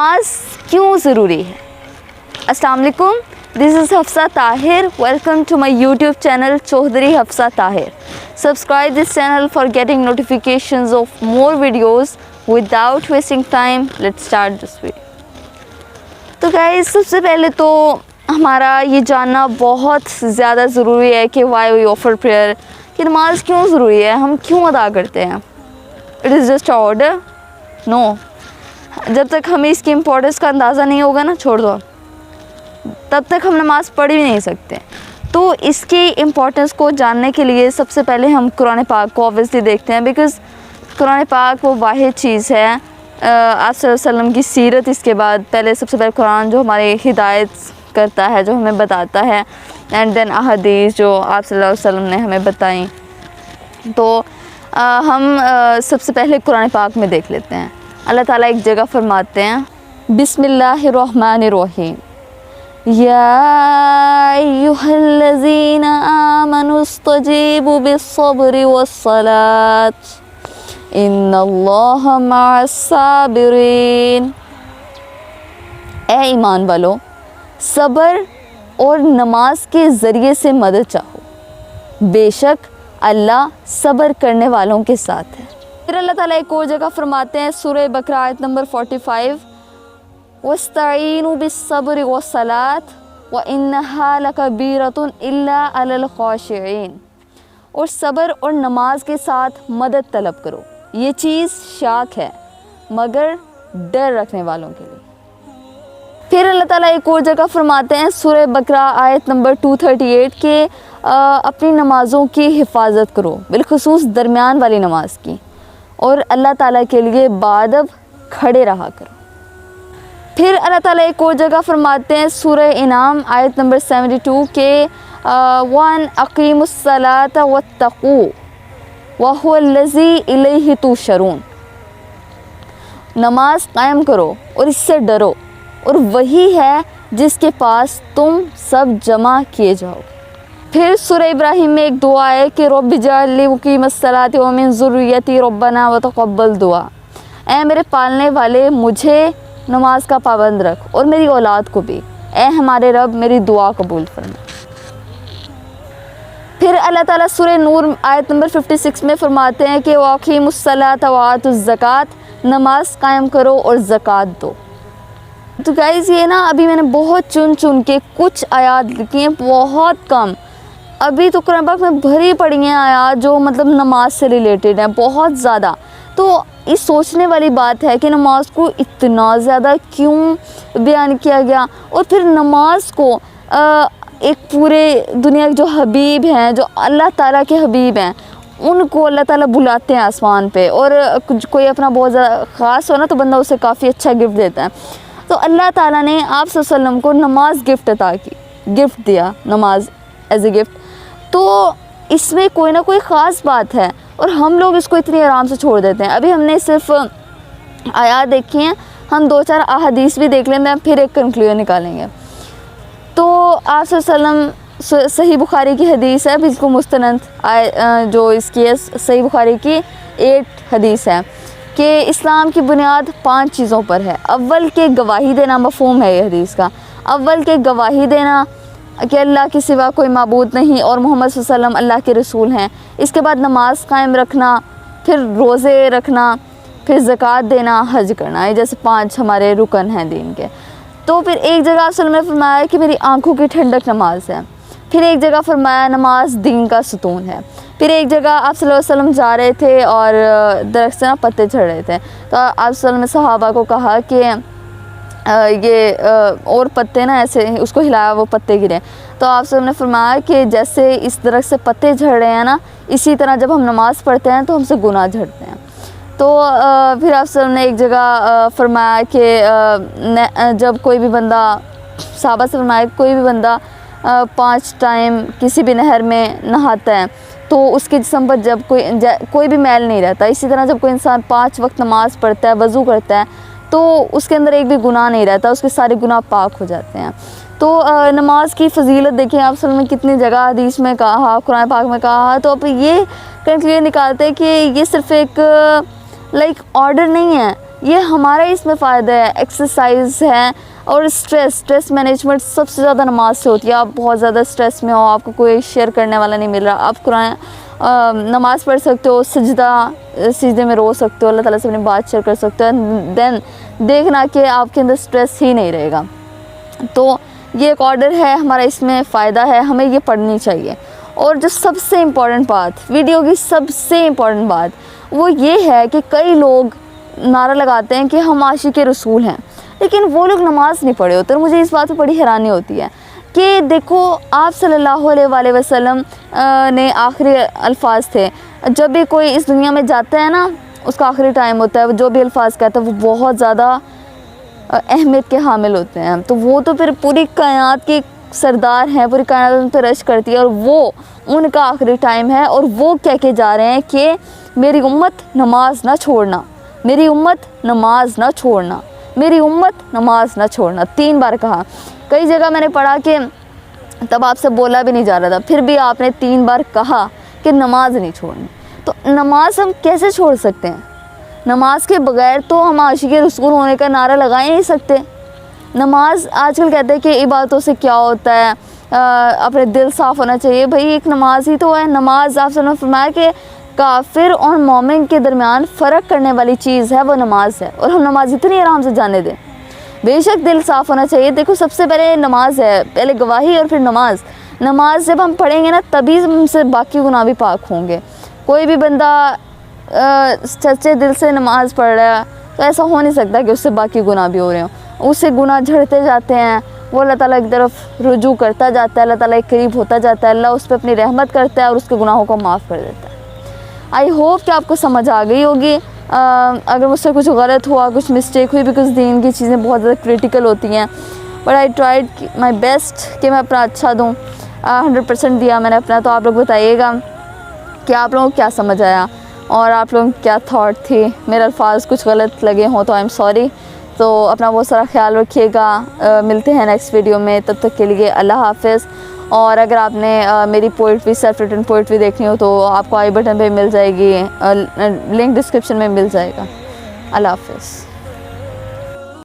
نماز کیوں ضروری ہے؟ السلام علیکم، this is Hafsa Tahir. Welcome to my YouTube channel Chaudhry Hafsa Tahir. Subscribe this channel for getting notifications of more videos. Without wasting time let's start this video. تو guys, سب سے پہلے تو ہمارا یہ جاننا بہت زیادہ ضروری ہے کہ وائی وی آفر پریئر، کہ نماز کیوں ضروری ہے، ہم کیوں ادا کرتے ہیں. It is just order? No. جب تک ہمیں اس کی امپورٹنس کا اندازہ نہیں ہوگا نا، چھوڑ دو، تب تک ہم نماز پڑھ بھی نہیں سکتے. تو اس کی امپورٹنس کو جاننے کے لیے سب سے پہلے ہم قرآن پاک کو اوبویسلی دیکھتے ہیں، بیکاز قرآن پاک وہ واحد چیز ہے. آپ صلی اللہ علیہ وسلم کی سیرت، اس کے بعد پہلے سب سے پہلے قرآن جو ہماری ہدایت کرتا ہے، جو ہمیں بتاتا ہے، اینڈ دین احادیث جو آپ صلی اللہ علیہ وسلم نے ہمیں بتائیں. تو ہم سب سے پہلے قرآن پاک میں دیکھ لیتے ہیں. اللہ تعالیٰ ایک جگہ فرماتے ہیں، بسم اللہ الرحمن الرحیم، یا ایہا الذین آمنوا استجیبوا بالصبر والصلاة ان اللہ مع الصابرین. اے ایمان والو، صبر اور نماز کے ذریعے سے مدد چاہو، بے شک اللہ صبر کرنے والوں کے ساتھ ہے. پھر اللہ تعالیٰ ایک اور جگہ فرماتے ہیں، سورہ بقرہ آیت نمبر 45، وَاسْتَعِینُوا بِالصَّبْرِ وَالصَّلَاةِ وَإِنَّهَا لَكَبِیرَةٌ إِلَّا عَلَى الْخَاشِعِینَ. اور صبر اور نماز کے ساتھ مدد طلب کرو، یہ چیز شاق ہے مگر ڈر رکھنے والوں کے لیے. پھر اللہ تعالیٰ ایک اور جگہ فرماتے ہیں، سورہ بقرہ آیت نمبر 238، کہ اپنی نمازوں کی حفاظت کرو، بالخصوص درمیان والی نماز کی، اور اللہ تعالیٰ کے لیے بادب کھڑے رہا کرو. پھر اللہ تعالیٰ ایک اور جگہ فرماتے ہیں، سورہ انعام آیت نمبر 72، کہ وَأَنْ أَقِیمُوا الصَّلَاةَ وَاتَّقُوهُ وَهُوَ الَّذِی إِلَیْہِ تُحْشَرُونَ. نماز قائم کرو اور اس سے ڈرو، اور وہی ہے جس کے پاس تم سب جمع کیے جاؤ. پھر سورہ ابراہیم میں ایک دعا ہے کہ رب اجعلنی مقیم الصلاۃ ومن ذریتی ربنا وتقبل دعا. اے میرے پالنے والے، مجھے نماز کا پابند رکھ اور میری اولاد کو بھی، اے ہمارے رب میری دعا قبول فرما. پھر اللہ تعالیٰ سورہ نور آیت نمبر 56 میں فرماتے ہیں کہ وَأَقِیمُوا الصَّلَاةَ وَآتُوا الزَّکَاةَ، نماز قائم کرو اور زکوٰۃ دو. تو گائز، یہ نا ابھی میں نے بہت چن کے کچھ آیات لکھی ہیں، بہت کم. ابھی تو قرآن پاک میں بھری پڑی ہیں آیات جو مطلب نماز سے ریلیٹڈ ہیں، بہت زیادہ. تو یہ سوچنے والی بات ہے کہ نماز کو اتنا زیادہ کیوں بیان کیا گیا، اور پھر نماز کو ایک پورے دنیا کے جو حبیب ہیں، جو اللہ تعالیٰ کے حبیب ہیں، ان کو اللہ تعالیٰ بلاتے ہیں آسمان پہ. اور کوئی اپنا بہت زیادہ خاص ہو نا تو بندہ اسے کافی اچھا گفٹ دیتا ہے. تو اللہ تعالیٰ نے آپ صلی اللہ علیہ وسلم کو نماز گفٹ عطا کی، گفٹ دیا نماز ایز اے گفٹ. تو اس میں کوئی نہ کوئی خاص بات ہے، اور ہم لوگ اس کو اتنی آرام سے چھوڑ دیتے ہیں. ابھی ہم نے صرف آیات دیکھی ہیں، ہم 2-4 احادیث بھی دیکھ لیتے ہیں، پھر ایک کنکلوژن نکالیں گے. تو آپ صلی اللہ علیہ وسلم، صحیح بخاری کی حدیث ہے، بالکل مستند جو اس کی ہے، صحیح بخاری کی 8 حدیث ہے، کہ اسلام کی بنیاد 5 چیزوں پر ہے. اول کہ گواہی دینا، مفہوم ہے یہ حدیث کا. اول کہ گواہی دینا کہ اللہ کے سوا کوئی معبود نہیں اور محمد صلی اللہ علیہ وسلم اللہ کے رسول ہیں. اس کے بعد نماز قائم رکھنا، پھر روزے رکھنا، پھر زکوٰۃ دینا، حج کرنا. یہ جیسے 5 ہمارے رکن ہیں دین کے. تو پھر ایک جگہ آپ صلی اللہ علیہ وسلم نے فرمایا کہ میری آنکھوں کی ٹھنڈک نماز ہے. پھر ایک جگہ فرمایا نماز دین کا ستون ہے. پھر ایک جگہ آپ صلی اللہ علیہ وسلم جا رہے تھے اور درخت سے نا پتے جھڑ رہے تھے، تو آپ صلی اللہ علیہ وسلم نے صحابہ کو کہا کہ یہ اور پتے نا ایسے اس کو ہلایا، وہ پتے گرے. تو آپ صلی اللہ علیہ وسلم نے فرمایا کہ جیسے اس درخت سے پتے جھڑ رہے ہیں نا، اسی طرح جب ہم نماز پڑھتے ہیں تو ہم سے گناہ جھڑتے ہیں. تو پھر آپ صلی اللہ علیہ وسلم نے ایک جگہ فرمایا کہ جب کوئی بھی بندہ، صحابہ سے فرمایا کوئی بھی بندہ 5 ٹائم کسی بھی نہر میں نہاتا ہے تو اس کے جسم پر جب کوئی بھی میل نہیں رہتا. اسی طرح جب کوئی انسان 5 وقت نماز پڑھتا ہے، وضو کرتا ہے، تو اس کے اندر ایک بھی گناہ نہیں رہتا، اس کے سارے گناہ پاک ہو جاتے ہیں. تو نماز کی فضیلت دیکھیں آپ صلی اللہ علیہ وسلم نے کتنی جگہ حدیث میں کہا، قرآن پاک میں کہا. تو اب یہ کنکلوژن نکالتے ہیں کہ یہ صرف ایک آرڈر نہیں ہے یہ ہمارا اس میں فائدہ ہے. ایکسرسائز ہے اور اسٹریس مینجمنٹ سب سے زیادہ نماز سے ہوتی ہے. آپ بہت زیادہ اسٹریس میں ہو, آپ کو کوئی شیئر کرنے والا نہیں مل رہا, آپ قرآن نماز پڑھ سکتے ہو, سجدے میں رو سکتے ہو, اللہ تعالیٰ سے اپنی بات شیئر کر سکتے ہو. دین دیکھنا کہ آپ کے اندر اسٹریس ہی نہیں رہے گا. تو یہ ایک آرڈر ہے ہمارا, اس میں فائدہ ہے, ہمیں یہ پڑھنی چاہیے. اور جو سب سے امپورٹنٹ بات, ویڈیو کی سب سے امپورٹنٹ بات وہ یہ ہے کہ کئی لوگ نعرہ لگاتے ہیں کہ ہم عاشق رسول ہیں, لیکن وہ لوگ نماز نہیں پڑھے ہوتے. اور مجھے اس بات پہ بڑی حیرانی ہوتی ہے کہ دیکھو آپ صلی اللہ علیہ وآلہ وسلم نے آخری الفاظ تھے, جب بھی کوئی اس دنیا میں جاتا ہے نا, اس کا آخری ٹائم ہوتا ہے, جو بھی الفاظ کہتا ہے وہ بہت زیادہ اہمیت کے حامل ہوتے ہیں. تو وہ تو پھر پوری کائنات کی سردار ہیں, پوری کائنات ان پہ رش کرتی ہے, اور وہ ان کا آخری ٹائم ہے, اور وہ کہہ کے جا رہے ہیں کہ میری امت نماز نہ چھوڑنا, میری امت نماز نہ چھوڑنا, میری امت نماز نہ چھوڑنا. 3 بار کہا. کئی جگہ میں نے پڑھا کہ تب آپ سے بولا بھی نہیں جا رہا تھا, پھر بھی آپ نے 3 بار کہا کہ نماز نہیں چھوڑنی. تو نماز ہم کیسے چھوڑ سکتے ہیں؟ نماز کے بغیر تو ہم عاشق رسول ہونے کا نعرہ لگا ہی نہیں سکتے. نماز آج کل کہتے ہیں کہ عبادتوں سے کیا ہوتا ہے, اپنے دل صاف ہونا چاہیے. بھائی ایک نماز ہی تو ہے. نماز آپ سے نے فرمایا کہ کافر اور مومن کے درمیان فرق کرنے والی چیز ہے, وہ نماز ہے, اور ہم نماز اتنی آرام سے جانے دیں. بے شک دل صاف ہونا چاہیے. دیکھو سب سے پہلے نماز ہے, پہلے گواہی اور پھر نماز. نماز جب ہم پڑھیں گے نا تبھی ہم سے باقی گناہ بھی پاک ہوں گے. کوئی بھی بندہ سچے دل سے نماز پڑھ رہا ہے تو ایسا ہو نہیں سکتا کہ اس سے باقی گناہ بھی ہو رہے ہوں. اس سے گناہ جھڑتے جاتے ہیں, وہ اللہ تعالیٰ کی طرف رجوع کرتا جاتا ہے, اللہ تعالیٰ کے قریب ہوتا جاتا ہے, اللہ اس پہ اپنی رحمت کرتا ہے اور اس کے گناہوں کو معاف کر دیتا ہے. آئی ہوپ کہ آپ کو سمجھ آ گئی ہوگی. اگر مجھ سے کچھ غلط ہوا, کچھ مسٹیک ہوئی, بیکاز دین کی چیزیں بہت زیادہ کریٹیکل ہوتی ہیں, but I tried my best کہ میں اپنا اچھا دوں. 100% دیا میں نے اپنا. تو آپ لوگ بتائیے گا کہ آپ لوگوں کو کیا سمجھ آیا اور آپ لوگوں کی کیا تھاٹ تھی. میرے الفاظ کچھ غلط لگے ہوں تو آئی ایم سوری. تو اپنا بہت سارا خیال رکھیے گا. ملتے ہیں نیکسٹ ویڈیو میں, تب تک کے لیے اللہ حافظ. اور اگر آپ نے میری پوئٹری, سیلف ریٹن پوئٹری دیکھنی ہو تو آپ کو آئی بٹن پہ مل جائے گی, لنک ڈسکرپشن میں مل جائے گا. اللہ حافظ.